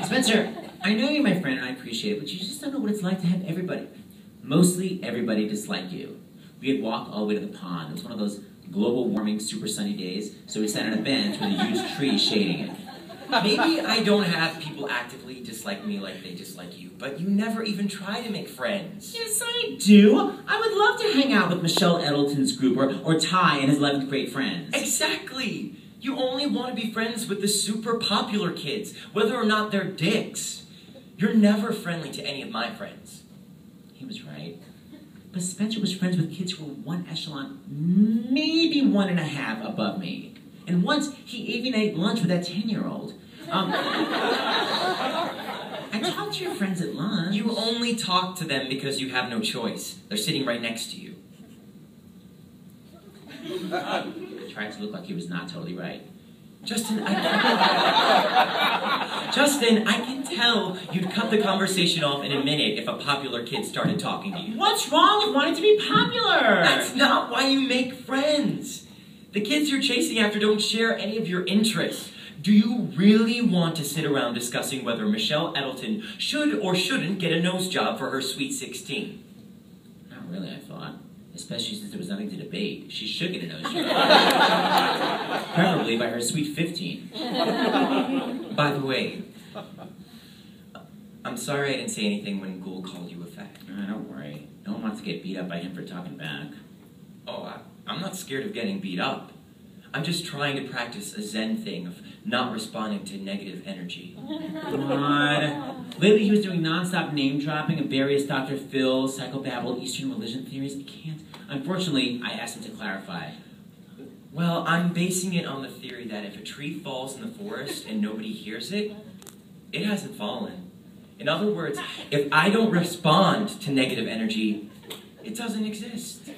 Spencer, I know you're my friend and I appreciate it, but you just don't know what it's like to have everybody, mostly everybody, dislike you. We had walked all the way to the pond. It was one of those global warming, super sunny days, so we sat on a bench with a huge tree shading it. Maybe I don't have people actively dislike me like they dislike you, but you never even try to make friends. Yes, I do. I would love to hang out with Michelle Edelton's group or Ty and his 11th grade friends. Exactly. You only want to be friends with the super popular kids, whether or not they're dicks. You're never friendly to any of my friends. He was right. But Spencer was friends with kids who were one echelon, maybe 1.5 above me. And once, he even ate lunch with that 10-year-old. I talked to your friends at lunch. You only talk to them because you have no choice. They're sitting right next to you. I tried to look like he was not totally right. Justin, I can tell you'd cut the conversation off in a minute if a popular kid started talking to you. What's wrong with wanting to be popular? That's not why you make friends. The kids you're chasing after don't share any of your interests. Do you really want to sit around discussing whether Michelle Edelton should or shouldn't get a nose job for her sweet 16? Not really, I thought. Especially since there was nothing to debate. She should get a nose job. Preferably by her sweet 15. By the way, I'm sorry I didn't say anything when Gould called you a fag. Don't worry. No one wants to get beat up by him for talking back. Oh, I'm not scared of getting beat up. I'm just trying to practice a Zen thing of not responding to negative energy. God. Lately he was doing non-stop name-dropping of various Dr. Phil, psychobabble, Eastern religion theories. I can't. Unfortunately, I asked him to clarify. Well, I'm basing it on the theory that if a tree falls in the forest and nobody hears it, it hasn't fallen. In other words, if I don't respond to negative energy, it doesn't exist.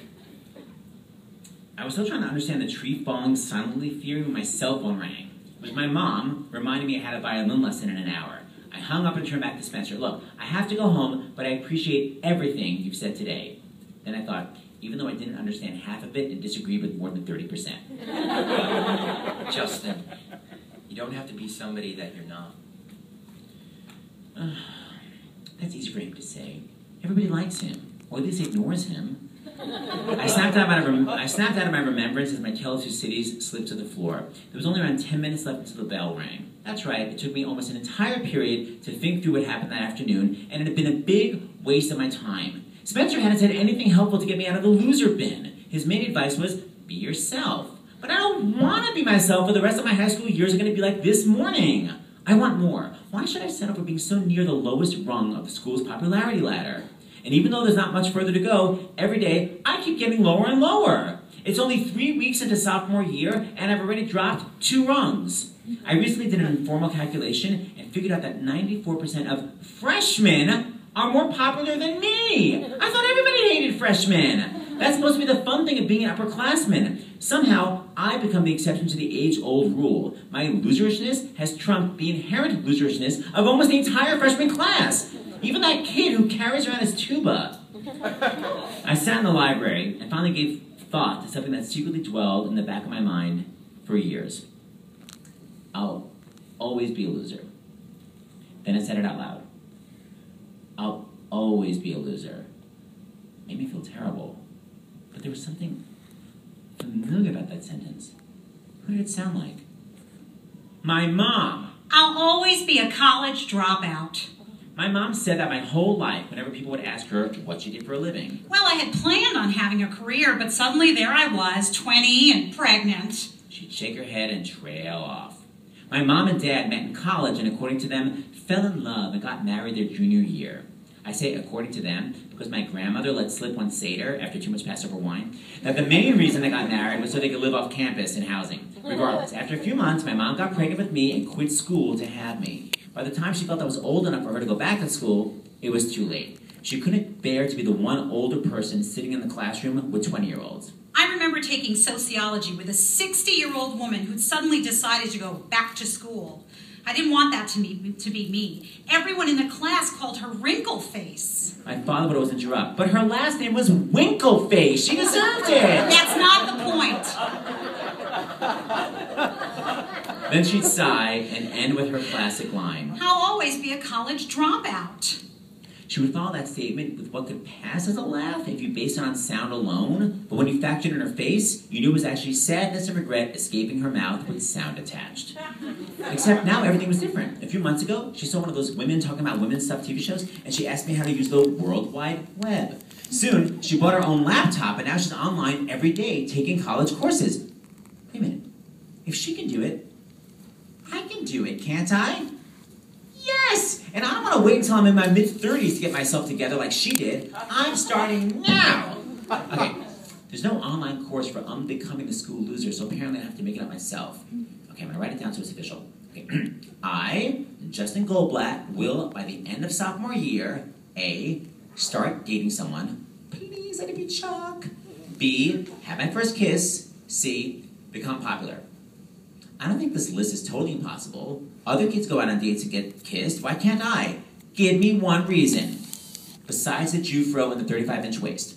I was still trying to understand the tree falling silently theory when my cell phone rang. It was my mom reminding me I had a violin lesson in an hour. I hung up and turned back to Spencer. Look, I have to go home, but I appreciate everything you've said today. Then I thought, even though I didn't understand half of it and disagreed with more than 30%. Justin, you don't have to be somebody that you're not. That's easy for him to say. Everybody likes him, or at least ignores him. I snapped out of my remembrance as my Tale of Two Cities slipped to the floor. There was only around 10 minutes left until the bell rang. That's right, it took me almost an entire period to think through what happened that afternoon, and it had been a big waste of my time. Spencer hadn't said anything helpful to get me out of the loser bin. His main advice was, be yourself. But I don't want to be myself for the rest of my high school years are going to be like this morning. I want more. Why should I settle for being so near the lowest rung of the school's popularity ladder? And even though there's not much further to go, every day I keep getting lower and lower. It's only 3 weeks into sophomore year, and I've already dropped 2 rungs. I recently did an informal calculation and figured out that 94% of freshmen are more popular than me. I thought everybody hated freshmen. That's supposed to be the fun thing of being an upperclassman. Somehow, I've become the exception to the age-old rule. My loserishness has trumped the inherent loserishness of almost the entire freshman class. Even that kid who carries around his tuba. I sat in the library and finally gave thought to something that secretly dwelled in the back of my mind for years. I'll always be a loser. Then I said it out loud. I'll always be a loser. Made me feel terrible. But there was something familiar about that sentence. Who did it sound like? My mom. I'll always be a college dropout. My mom said that my whole life whenever people would ask her what she did for a living. Well, I had planned on having a career, but suddenly there I was, 20 and pregnant. She'd shake her head and trail off. My mom and dad met in college and, according to them, fell in love and got married their junior year. I say according to them because my grandmother let slip one Seder after too much Passover wine that the main reason they got married was so they could live off campus in housing. Regardless, after a few months, my mom got pregnant with me and quit school to have me. By the time she felt I was old enough for her to go back to school, it was too late. She couldn't bear to be the one older person sitting in the classroom with 20-year-olds. I remember taking sociology with a 60-year-old woman who'd suddenly decided to go back to school. I didn't want that to be me. Everyone in the class called her Wrinkle Face. My father would always interrupt, but her last name was Winkleface. She deserved it. That's not the point. Then she'd sigh and end with her classic line. I'll always be a college dropout. She would follow that statement with what could pass as a laugh if you based it on sound alone, but when you factored in her face, you knew it was actually sadness and regret escaping her mouth with sound attached. Except now everything was different. A few months ago, she saw one of those women talking about women's stuff TV shows, and she asked me how to use the World Wide Web. Soon, she bought her own laptop, and now she's online every day taking college courses. Wait a minute. If she can do it, I can do it, can't I? Yes! And I don't want to wait until I'm in my mid-30s to get myself together like she did. I'm starting now! Okay, there's no online course for unbecoming the school loser, so apparently I have to make it up myself. Okay, I'm going to write it down so it's official. Okay. I, Justin Goldblatt, will, by the end of sophomore year, A, start dating someone. Please let it be Chuck. B, have my first kiss. C, become popular. I don't think this list is totally impossible. Other kids go out on dates and get kissed. Why can't I? Give me one reason. Besides the Jufro and the 35-inch waist.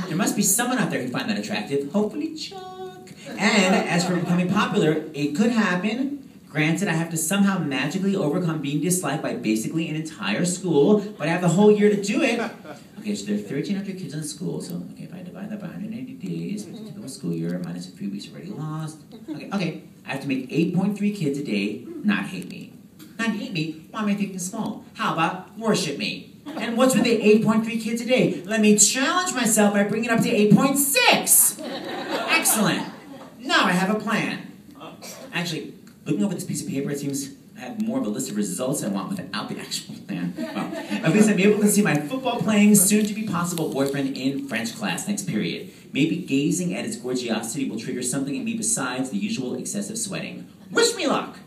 There must be someone out there who'd find that attractive. Hopefully Chuck. And as for becoming popular, it could happen. Granted, I have to somehow magically overcome being disliked by basically an entire school, but I have the whole year to do it. Okay, so there are 1,300 kids in the school, so okay, if I divide that by 180 days, it's a typical school year, minus a few weeks already lost. Okay, I have to make 8.3 kids a day not hate me. Not hate me? Why am I thinking small? How about worship me? And what's with the 8.3 kids a day? Let me challenge myself by bringing it up to 8.6. Excellent. Now I have a plan. Actually, looking over this piece of paper, it seems I have more of a list of results I want without the actual plan. Well, at least I'm able to see my football-playing, soon-to-be-possible boyfriend in French class next period. Maybe gazing at its gorgeosity will trigger something in me besides the usual excessive sweating. Wish me luck!